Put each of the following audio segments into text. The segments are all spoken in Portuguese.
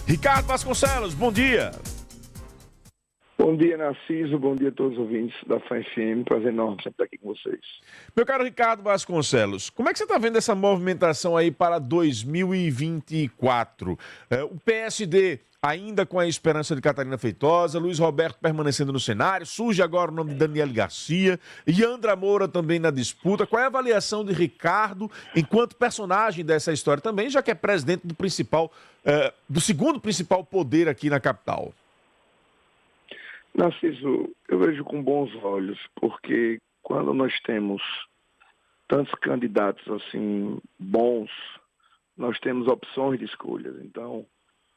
Ricardo Vasconcelos, bom dia. Bom dia, Narciso. Bom dia a todos os ouvintes da FAM-FM. Prazer enorme estar aqui com vocês. Meu caro Ricardo Vasconcelos, como é que você está vendo essa movimentação aí para 2024? O PSD ainda com a esperança de Catarina Feitosa, Luiz Roberto permanecendo no cenário, surge agora o nome de Daniel Garcia e Andra Moura também na disputa. Qual é a avaliação de Ricardo enquanto personagem dessa história também, já que é presidente do segundo principal poder aqui na capital? Narciso, eu vejo com bons olhos, porque quando nós temos tantos candidatos assim bons, nós temos opções de escolhas. Então,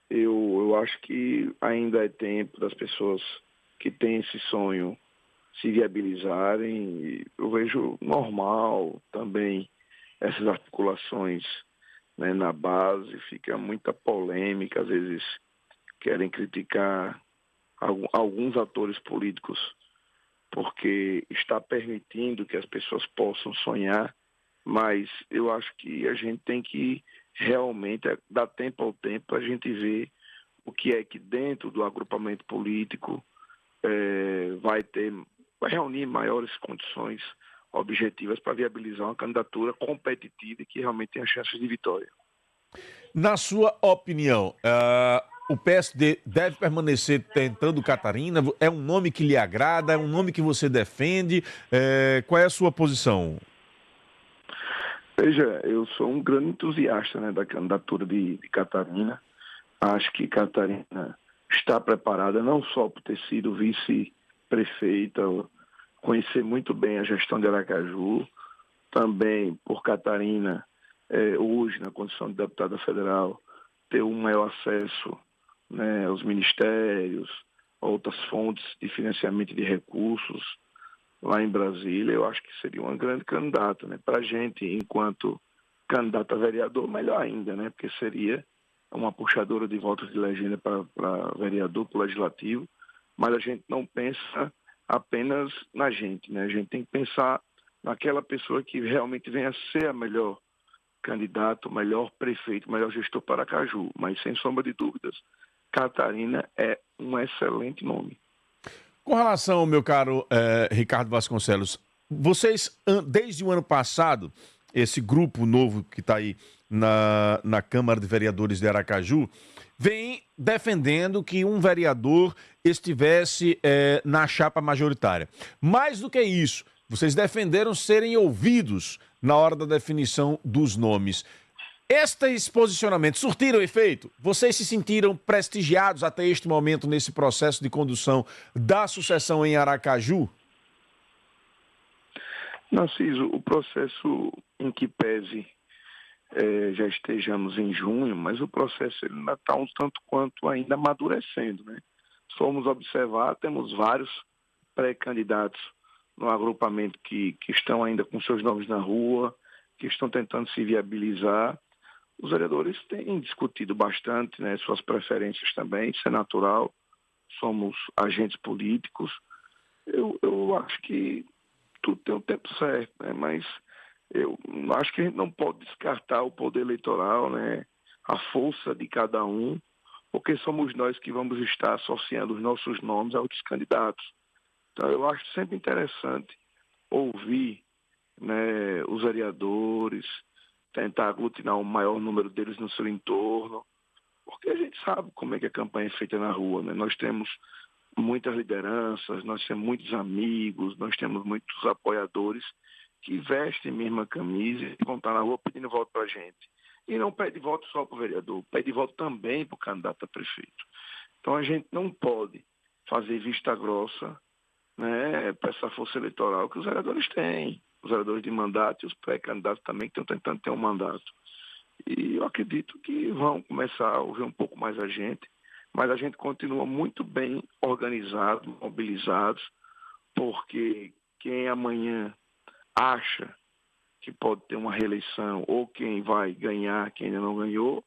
eu acho que ainda é tempo das pessoas que têm esse sonho se viabilizarem. E eu vejo normal também essas articulações, né, na base, fica muita polêmica, às vezes querem criticar alguns atores políticos porque está permitindo que as pessoas possam sonhar, mas eu acho que a gente tem que realmente dar tempo ao tempo a gente ver o que é que dentro do agrupamento político vai reunir maiores condições objetivas para viabilizar uma candidatura competitiva e que realmente tenha chances de vitória. Na sua opinião, o PSD deve permanecer tentando Catarina? É um nome que lhe agrada? É um nome que você defende? Qual é a sua posição? Veja, eu sou um grande entusiasta, né, da candidatura de Catarina. Acho que Catarina está preparada não só por ter sido vice-prefeita, conhecer muito bem a gestão de Aracaju, também por Catarina, hoje, na condição de deputada federal, ter um maior acesso, né, aos ministérios, outras fontes de financiamento de recursos lá em Brasília. Eu acho que seria uma grande candidata, né? Para a gente, enquanto candidata a vereador, melhor ainda, né? Porque seria uma puxadora de votos de legenda para vereador, para o legislativo, mas a gente não pensa apenas na gente, né? A gente tem que pensar naquela pessoa que realmente venha a ser a melhor candidato, o melhor prefeito, o melhor gestor para Aracaju, mas sem sombra de dúvidas, Catarina é um excelente nome. Com relação, meu caro Ricardo Vasconcelos, vocês, desde o ano passado, esse grupo novo que está aí na Câmara de Vereadores de Aracaju, vem defendendo que um vereador estivesse na chapa majoritária. Mais do que isso, vocês defenderam serem ouvidos na hora da definição dos nomes. Estes posicionamentos surtiram efeito? Vocês se sentiram prestigiados até este momento nesse processo de condução da sucessão em Aracaju? Narciso, o processo, em que pese já estejamos em junho, mas o processo ainda está um tanto quanto ainda amadurecendo, né? Se formos observar, temos vários pré-candidatos no agrupamento que estão ainda com seus nomes na rua, que estão tentando se viabilizar. Os vereadores têm discutido bastante, né, suas preferências também, isso é natural, somos agentes políticos. Eu acho que tudo tem o tempo certo, né, mas eu acho que a gente não pode descartar o poder eleitoral, né, a força de cada um, porque somos nós que vamos estar associando os nossos nomes a outros candidatos. Então eu acho sempre interessante ouvir, né, os vereadores, tentar aglutinar o maior número deles no seu entorno, porque a gente sabe como é que a campanha é feita na rua, né? Nós temos muitas lideranças, nós temos muitos amigos, nós temos muitos apoiadores que vestem a mesma camisa e vão estar na rua pedindo voto para a gente. E não pede voto só para o vereador, pede voto também para o candidato a prefeito. Então a gente não pode fazer vista grossa, né, para essa força eleitoral que os vereadores têm. Os vereadores de mandato e os pré-candidatos também que estão tentando ter um mandato. E eu acredito que vão começar a ouvir um pouco mais a gente, mas a gente continua muito bem organizado, mobilizados, porque quem amanhã acha que pode ter uma reeleição ou quem vai ganhar, quem ainda não ganhou,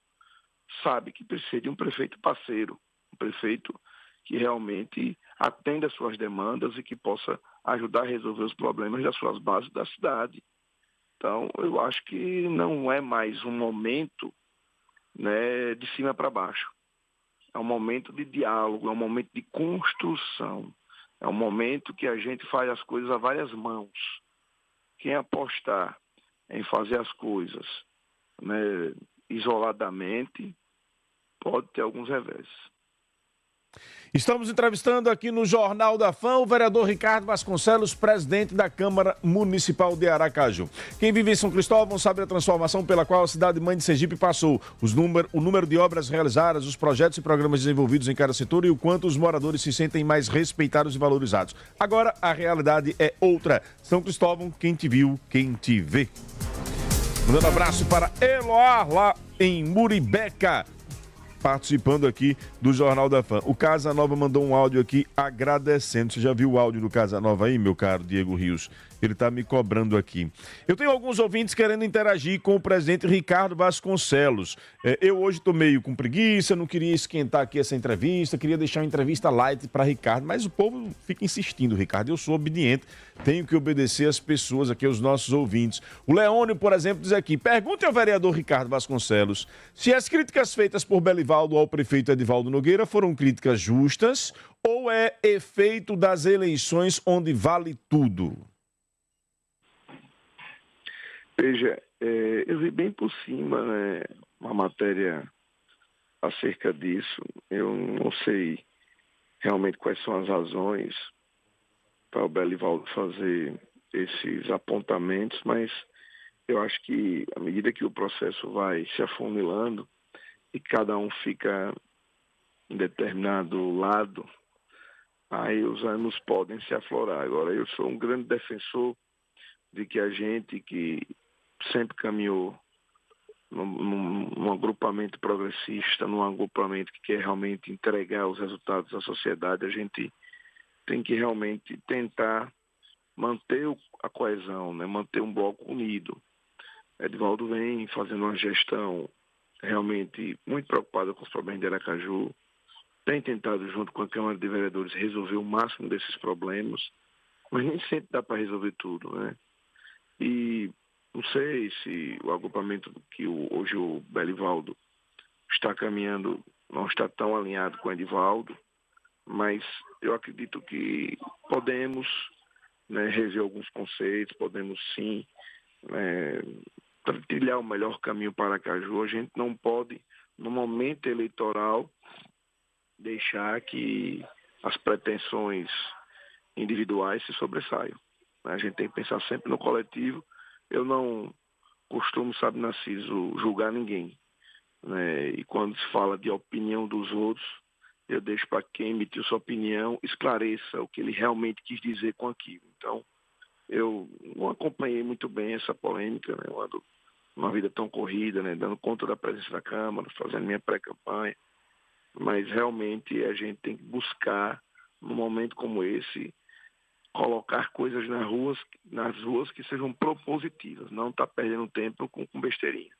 sabe que precisa de um prefeito parceiro, um prefeito que realmente atenda às suas demandas e que possa ajudar a resolver os problemas das suas bases da cidade. Então, eu acho que não é mais um momento, né, de cima para baixo. é um momento de diálogo, é um momento de construção, é um momento que a gente faz as coisas a várias mãos. Quem apostar em fazer as coisas, né, isoladamente, pode ter alguns revés. Estamos entrevistando aqui no Jornal da Fã o vereador Ricardo Vasconcelos, presidente da Câmara Municipal de Aracaju. Quem vive em São Cristóvão sabe a transformação pela qual a cidade mãe de Sergipe passou, o número de obras realizadas, os projetos e programas desenvolvidos em cada setor e o quanto os moradores se sentem mais respeitados e valorizados. Agora a realidade é outra. São Cristóvão, quem te viu, quem te vê. Mandando abraço para Eloar, lá em Muribeca, participando aqui do Jornal da Fã. O Casanova mandou um áudio aqui agradecendo. Você já viu o áudio do Casanova aí, meu caro Diego Rios? Ele está me cobrando aqui. Eu tenho alguns ouvintes querendo interagir com o presidente Ricardo Vasconcelos. Eu hoje estou meio com preguiça, não queria esquentar aqui essa entrevista, queria deixar uma entrevista light para Ricardo, mas o povo fica insistindo, Ricardo. Eu sou obediente, tenho que obedecer as pessoas aqui, os nossos ouvintes. O Leônio, por exemplo, diz aqui, pergunte ao vereador Ricardo Vasconcelos se as críticas feitas por Belivaldo ao prefeito Edivaldo Nogueira foram críticas justas ou é efeito das eleições onde vale tudo? Veja, eu vi bem por cima, né, uma matéria acerca disso. Eu não sei realmente quais são as razões para o Belivaldo fazer esses apontamentos, mas eu acho que à medida que o processo vai se afunilando e cada um fica em determinado lado, aí os ânimos podem se aflorar. Agora, eu sou um grande defensor de que a gente que sempre caminhou num agrupamento progressista, num agrupamento que quer realmente entregar os resultados à sociedade, a gente tem que realmente tentar manter a coesão, né? Manter um bloco unido. Edivaldo vem fazendo uma gestão realmente muito preocupada com os problemas de Aracaju, tem tentado, junto com a Câmara de Vereadores, resolver o máximo desses problemas, mas nem sempre dá para resolver tudo, né? E não sei se o agrupamento que hoje o Belivaldo está caminhando não está tão alinhado com o Edivaldo, mas eu acredito que podemos, né, rever alguns conceitos, podemos sim, né, trilhar o melhor caminho para Aracaju. A gente não pode, no momento eleitoral, deixar que as pretensões individuais se sobressaiam. A gente tem que pensar sempre no coletivo. Eu não costumo, sabe, Narciso, julgar ninguém, né? E quando se fala de opinião dos outros, eu deixo para quem emitiu sua opinião esclareça o que ele realmente quis dizer com aquilo. Então, eu não acompanhei muito bem essa polêmica, né? Eu ando uma vida tão corrida, né? Dando conta da presença da Câmara, fazendo minha pré-campanha, mas realmente a gente tem que buscar, num momento como esse, colocar coisas nas ruas que sejam propositivas, não estar perdendo tempo com besteirinha.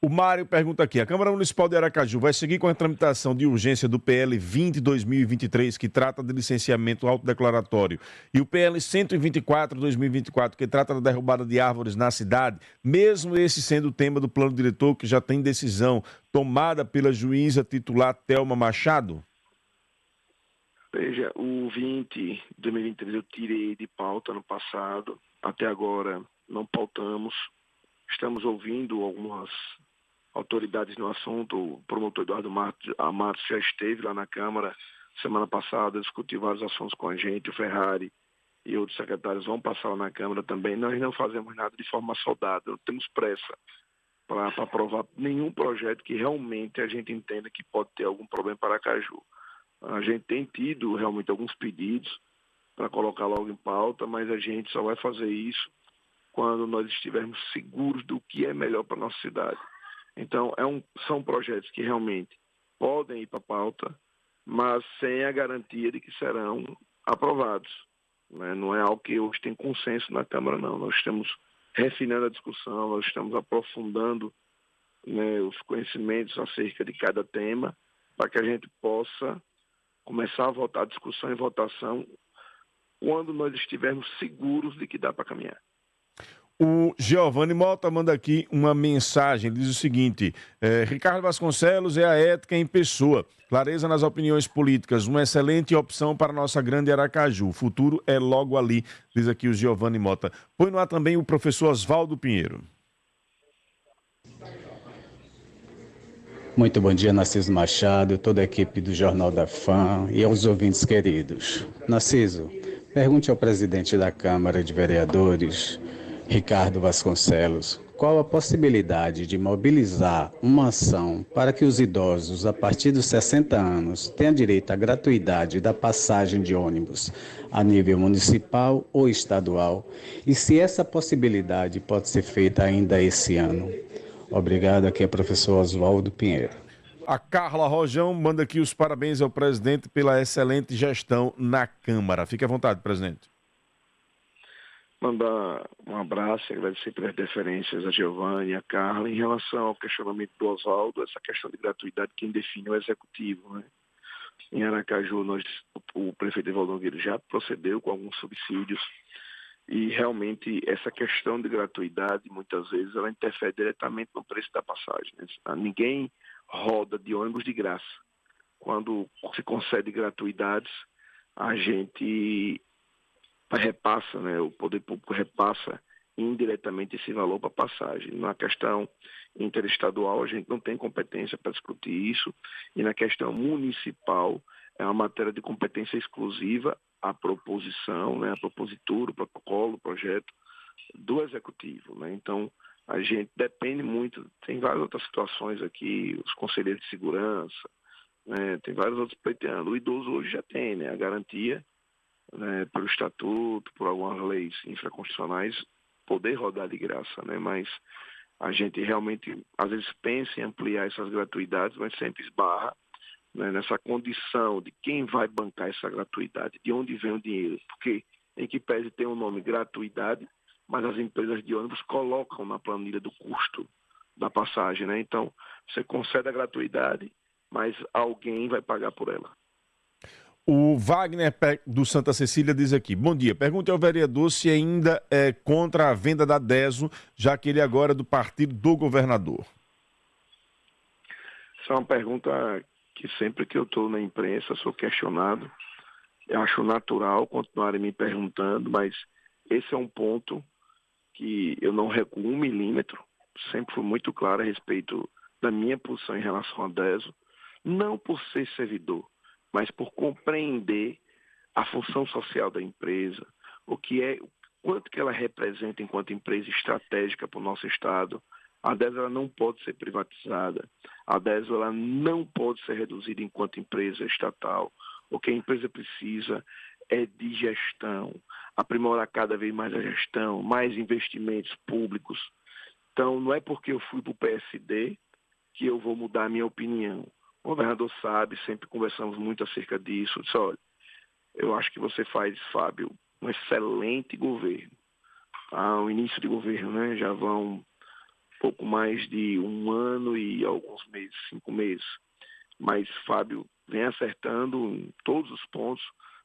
O Mário pergunta aqui, a Câmara Municipal de Aracaju vai seguir com a tramitação de urgência do PL 20/2023, que trata de licenciamento autodeclaratório, e o PL 124/2024, que trata da derrubada de árvores na cidade, mesmo esse sendo o tema do plano diretor, que já tem decisão tomada pela juíza titular Thelma Machado? Veja, o 20/2023 eu tirei de pauta no passado, até agora não pautamos, estamos ouvindo algumas autoridades no assunto. O promotor Eduardo Matos já esteve lá na Câmara semana passada, discutiu vários assuntos com a gente, o Ferrari e outros secretários vão passar lá na Câmara também. Nós não fazemos nada de forma soldada, não temos pressa para aprovar nenhum projeto que realmente a gente entenda que pode ter algum problema para Aracaju. A gente tem tido realmente alguns pedidos para colocar logo em pauta, mas a gente só vai fazer isso quando nós estivermos seguros do que é melhor para a nossa cidade. Então, são projetos que realmente podem ir para a pauta, mas sem a garantia de que serão aprovados, né? Não é algo que hoje tem consenso na Câmara, não. Nós estamos refinando a discussão, nós estamos aprofundando, né, os conhecimentos acerca de cada tema, para que a gente possa começar a votar, a discussão e votação quando nós estivermos seguros de que dá para caminhar. O Giovanni Mota manda aqui uma mensagem, diz o seguinte: Ricardo Vasconcelos é a ética em pessoa, clareza nas opiniões políticas, uma excelente opção para a nossa grande Aracaju. O futuro é logo ali, diz aqui o Giovanni Mota. Põe no ar também o professor Oswaldo Pinheiro. Muito bom dia, Narciso Machado, toda a equipe do Jornal da Fã e aos ouvintes queridos. Narciso, pergunte ao presidente da Câmara de Vereadores, Ricardo Vasconcelos, qual a possibilidade de mobilizar uma ação para que os idosos a partir dos 60 anos tenham direito à gratuidade da passagem de ônibus a nível municipal ou estadual e se essa possibilidade pode ser feita ainda esse ano. Obrigado, aqui é o professor Oswaldo Pinheiro. A Carla Rojão manda aqui os parabéns ao presidente pela excelente gestão na Câmara. Fique à vontade, presidente. Mandar um abraço e agradecer pelas deferências a Giovanni e a Carla. Em relação ao questionamento do Oswaldo, essa questão de gratuidade, quem define é o executivo, né? Em Aracaju, o prefeito Evaldo Nogueira já procedeu com alguns subsídios e realmente essa questão de gratuidade, muitas vezes, ela interfere diretamente no preço da passagem, né? Ninguém roda de ônibus de graça. Quando se concede gratuidades, a gente repassa, né? O poder público repassa indiretamente esse valor para a passagem. Na questão interestadual, a gente não tem competência para discutir isso, e na questão municipal, é uma matéria de competência exclusiva, a proposição, né? A propositura, o protocolo, o projeto do executivo, né? Então, a gente depende muito, tem várias outras situações aqui, os conselheiros de segurança, né? Tem vários outros pleiteando. O idoso hoje já tem, né? A garantia, né, pelo estatuto, por algumas leis infraconstitucionais, poder rodar de graça, né? Mas a gente realmente, às vezes, pensa em ampliar essas gratuidades, mas sempre esbarra, né, nessa condição de quem vai bancar essa gratuidade, de onde vem o dinheiro, porque em que pese tem o nome gratuidade, mas as empresas de ônibus colocam na planilha do custo da passagem, né? Então, você concede a gratuidade, mas alguém vai pagar por ela. O Wagner do Santa Cecília diz aqui: bom dia, pergunte ao vereador se ainda é contra a venda da DESO, já que ele agora é do partido do governador. Essa é uma pergunta que sempre que eu estou na imprensa sou questionado. Eu acho natural continuarem me perguntando, mas esse é um ponto que eu não recuo 1 milímetro. Sempre fui muito claro a respeito da minha posição em relação à DESO, não por ser servidor, mas por compreender a função social da empresa, quanto que ela representa enquanto empresa estratégica para o nosso Estado. A DESO ela não pode ser privatizada, a DESO ela não pode ser reduzida enquanto empresa estatal. O que a empresa precisa é de gestão, aprimorar cada vez mais a gestão, mais investimentos públicos. Então, não é porque eu fui para o PSD que eu vou mudar a minha opinião. O governador sabe, sempre conversamos muito acerca disso. Eu disse, olha, eu acho que você faz, Fábio, um excelente governo. O início de governo, né? Já vão pouco mais de 1 ano e alguns meses, 5 meses. Mas Fábio vem acertando em todos os pontos,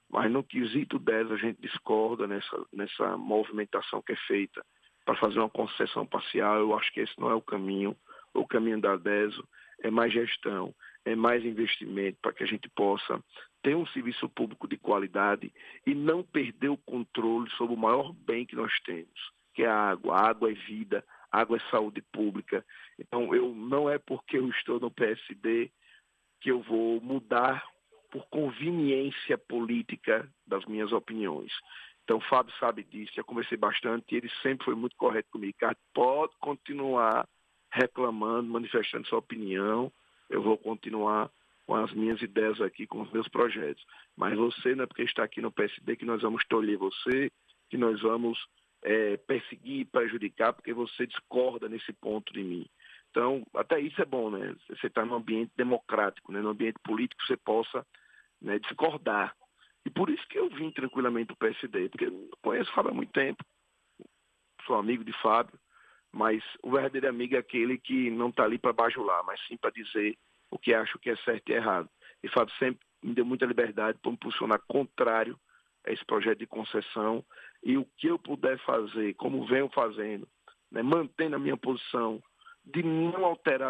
mas no quesito 10 a gente discorda nessa movimentação que é feita para fazer uma concessão parcial. Eu acho que esse não é o caminho. O caminho da DESO é mais gestão, é mais investimento para que a gente possa ter um serviço público de qualidade e não perder o controle sobre o maior bem que nós temos, que é a água. A água é vida, a água é saúde pública. Então, não é porque eu estou no PSD que eu vou mudar por conveniência política das minhas opiniões. Então, o Fábio sabe disso, já conversei bastante e ele sempre foi muito correto comigo. Ricardo, pode continuar reclamando, manifestando sua opinião, eu vou continuar com as minhas ideias aqui, com os meus projetos. Mas você, não é porque está aqui no PSD que nós vamos tolher você, que nós vamos perseguir e prejudicar, porque você discorda nesse ponto de mim. Então, até isso é bom, né? Você está num ambiente democrático, né? Num ambiente político, você possa, né, discordar. E por isso que eu vim tranquilamente para o PSD, porque eu conheço o Fábio há muito tempo, sou amigo de Fábio, mas o verdadeiro amigo é aquele que não está ali para bajular, mas sim para dizer o que acho que é certo e errado. E Fábio sempre me deu muita liberdade para me posicionar contrário esse projeto de concessão, e o que eu puder fazer, como venho fazendo, né, mantendo a minha posição de não alterar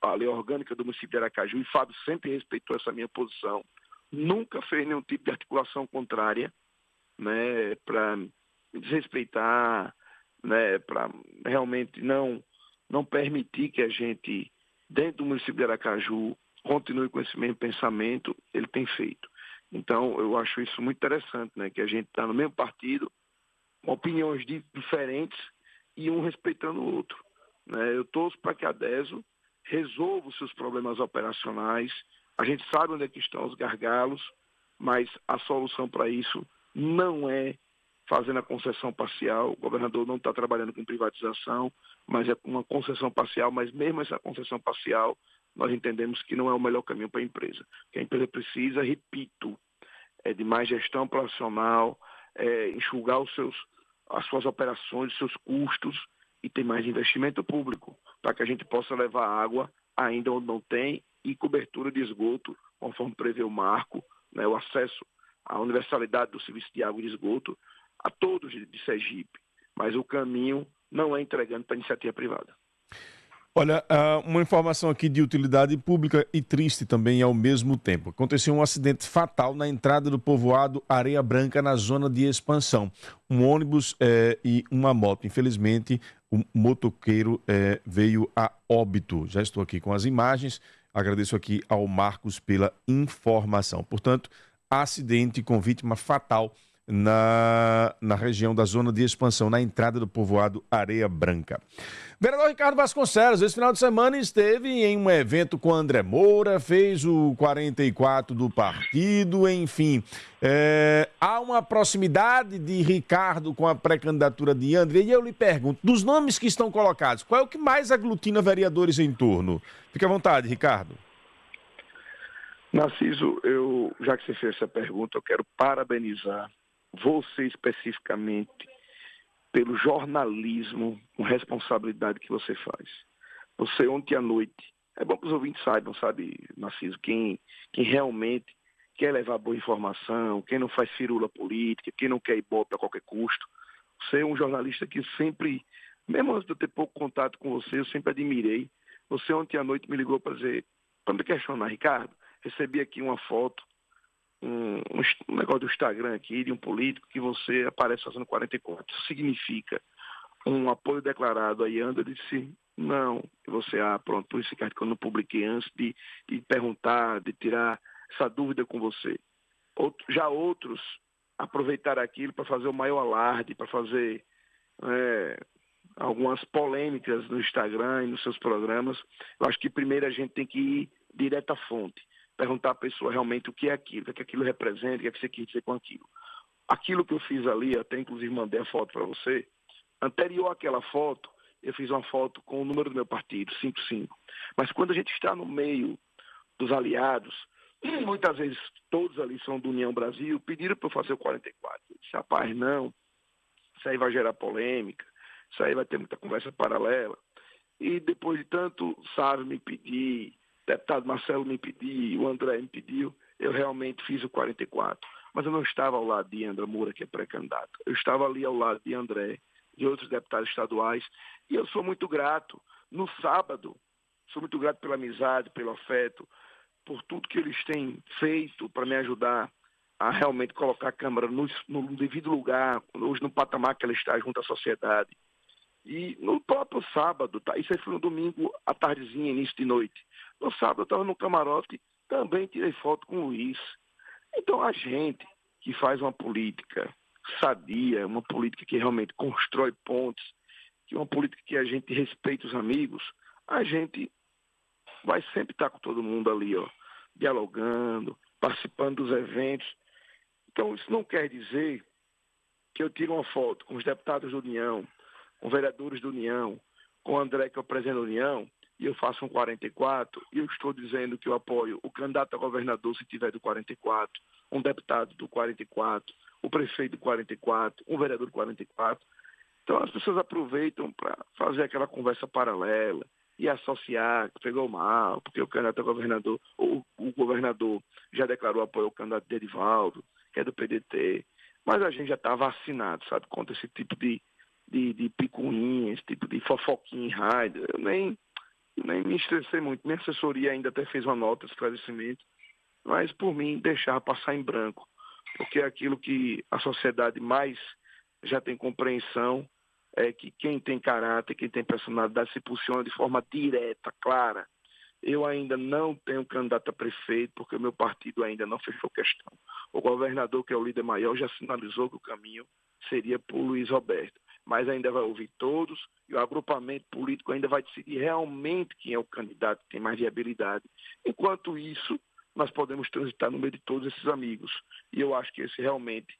a lei orgânica do município de Aracaju, e Fábio sempre respeitou essa minha posição, nunca fez nenhum tipo de articulação contrária, né, para desrespeitar, né, para realmente não permitir que a gente, dentro do município de Aracaju, continue com esse mesmo pensamento, ele tem feito. Então, eu acho isso muito interessante, né, que a gente está no mesmo partido, com opiniões diferentes e um respeitando o outro. Né? Eu torço para que a DESO resolva os seus problemas operacionais. A gente sabe onde é que estão os gargalos, mas a solução para isso não é fazendo a concessão parcial. O governador não está trabalhando com privatização, mas é com uma concessão parcial. Mas mesmo essa concessão parcial, nós entendemos que não é o melhor caminho para a empresa. O que a empresa precisa, repito, é de mais gestão profissional, enxugar as suas operações, os seus custos, e ter mais investimento público, para que a gente possa levar água ainda onde não tem e cobertura de esgoto, conforme prevê o marco, né, o acesso à universalidade do serviço de água e de esgoto a todos de Sergipe. Mas o caminho não é entregando para a iniciativa privada. Olha, uma informação aqui de utilidade pública e triste também ao mesmo tempo. Aconteceu um acidente fatal na entrada do povoado Areia Branca, na zona de expansão. Um ônibus e uma moto. Infelizmente, o motoqueiro veio a óbito. Já estou aqui com as imagens. Agradeço aqui ao Marcos pela informação. Portanto, acidente com vítima fatal na região da zona de expansão, na entrada do povoado Areia Branca. Vereador Ricardo Vasconcelos, esse final de semana esteve em um evento com André Moura, fez o 44 do partido, enfim. Há uma proximidade de Ricardo com a pré-candidatura de André, e eu lhe pergunto, dos nomes que estão colocados, qual é o que mais aglutina vereadores em torno? Fique à vontade, Ricardo. Narciso, já que você fez essa pergunta, eu quero parabenizar você especificamente pelo jornalismo com responsabilidade que você faz. Você ontem à noite, é bom que os ouvintes saibam, sabe, Narciso, quem realmente quer levar boa informação, quem não faz firula política, quem não quer ibope a qualquer custo. Você é um jornalista que sempre, mesmo antes de eu ter pouco contato com você, eu sempre admirei. Você ontem à noite me ligou para me questionar, Ricardo, recebi aqui uma foto, um negócio do Instagram aqui, de um político que você aparece fazendo 44. Isso significa um apoio declarado aí, André? Eu disse, não. E você, pronto, por isso, Ricardo, que eu não publiquei antes de perguntar, de tirar essa dúvida com você. Já outros aproveitaram aquilo para fazer o maior alarde, para fazer algumas polêmicas no Instagram e nos seus programas. Eu acho que primeiro a gente tem que ir direto à fonte. Perguntar à pessoa realmente o que é aquilo, o que aquilo representa, o que é que você quer dizer com aquilo. Aquilo que eu fiz ali, até inclusive mandei a foto para você, anterior àquela foto, eu fiz uma foto com o número do meu partido, 55. Mas quando a gente está no meio dos aliados, muitas vezes todos ali são do União Brasil, pediram para eu fazer o 44. Eu disse, rapaz, não, isso aí vai gerar polêmica, isso aí vai ter muita conversa paralela. E depois de tanto Sávio me pedir, deputado Marcelo me pediu, o André me pediu, eu realmente fiz o 44. Mas eu não estava ao lado de André Moura, que é pré-candidato. Eu estava ali ao lado de André, de outros deputados estaduais, e eu sou muito grato. No sábado, sou muito grato pela amizade, pelo afeto, por tudo que eles têm feito para me ajudar a realmente colocar a Câmara no devido lugar, hoje no patamar que ela está junto à sociedade. E no próprio sábado, tá? Isso aí foi no domingo à tardezinha, início de noite. No sábado eu estava no camarote, também tirei foto com o Luiz. Então a gente que faz uma política sadia, uma política que realmente constrói pontes, que é uma política que a gente respeita os amigos, a gente vai sempre estar com todo mundo ali, dialogando, participando dos eventos. Então isso não quer dizer que eu tiro uma foto com os deputados da União, com vereadores da União, com o André, que é o presidente da União, e eu faço um 44, e eu estou dizendo que eu apoio o candidato a governador se tiver do 44, um deputado do 44, o prefeito do 44, um vereador do 44. Então as pessoas aproveitam para fazer aquela conversa paralela e associar que pegou mal, porque o candidato a governador, ou o governador já declarou apoio ao candidato de Edivaldo, que é do PDT, mas a gente já está vacinado, sabe, contra esse tipo de picuinha, esse tipo de fofoquinha em rádio. Eu nem me estressei muito. Minha assessoria ainda até fez uma nota de esclarecimento, mas por mim deixar passar em branco, porque é aquilo que a sociedade mais já tem compreensão é que quem tem caráter, quem tem personalidade se posiciona de forma direta, clara. Eu ainda não tenho candidato a prefeito, porque o meu partido ainda não fechou questão. O governador, que é o líder maior, já sinalizou que o caminho seria por Luiz Roberto. Mas ainda vai ouvir todos e o agrupamento político ainda vai decidir realmente quem é o candidato que tem mais viabilidade. Enquanto isso, nós podemos transitar no meio de todos esses amigos. E eu acho que esse realmente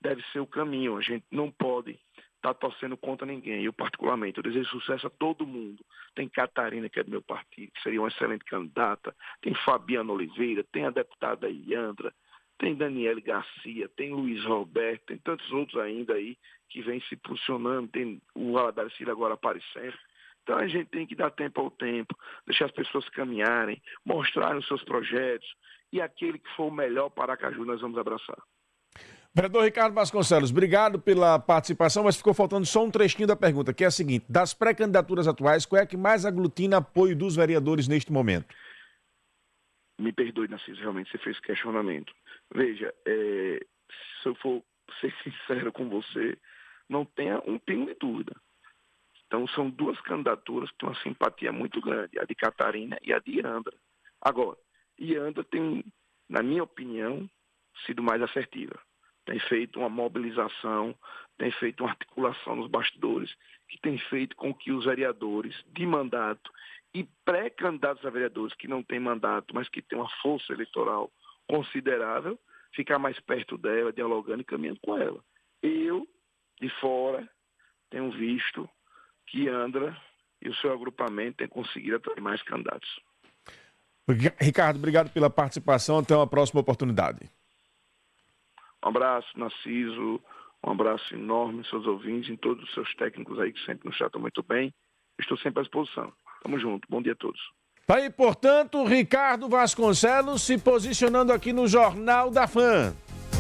deve ser o caminho. A gente não pode estar torcendo contra ninguém. Eu, particularmente, eu desejo sucesso a todo mundo. Tem Catarina, que é do meu partido, que seria uma excelente candidata. Tem Fabiana Oliveira, tem a deputada Iandra, tem Daniele Garcia, tem Luiz Roberto, tem tantos outros ainda aí que vêm se posicionando, tem o Valadares Filho agora aparecendo. Então a gente tem que dar tempo ao tempo, deixar as pessoas caminharem, mostrarem os seus projetos, e aquele que for o melhor para Aracaju nós vamos abraçar. Vereador Ricardo Vasconcelos, obrigado pela participação, mas ficou faltando só um trechinho da pergunta, que é a seguinte: das pré-candidaturas atuais, qual é a que mais aglutina apoio dos vereadores neste momento? Me perdoe, Narciso, realmente você fez questionamento. Veja, se eu for ser sincero com você, não tenha um pingo de dúvida. Então são duas candidaturas que têm uma simpatia muito grande, a de Catarina e a de Iandra. Agora, Iandra tem, na minha opinião, sido mais assertiva. Tem feito uma mobilização, tem feito uma articulação nos bastidores, que tem feito com que os vereadores de mandato e pré-candidatos a vereadores que não têm mandato, mas que têm uma força eleitoral considerável, ficar mais perto dela, dialogando e caminhando com ela. Eu, de fora, tenho visto que Andra e o seu agrupamento têm conseguido atrair mais candidatos. Ricardo, obrigado pela participação. Até uma próxima oportunidade. Um abraço, Narciso. Um abraço enorme aos seus ouvintes e todos os seus técnicos aí que sempre nos tratam muito bem. Estou sempre à disposição. Tamo junto. Bom dia a todos. Tá aí, portanto, Ricardo Vasconcelos se posicionando aqui no Jornal da Fã.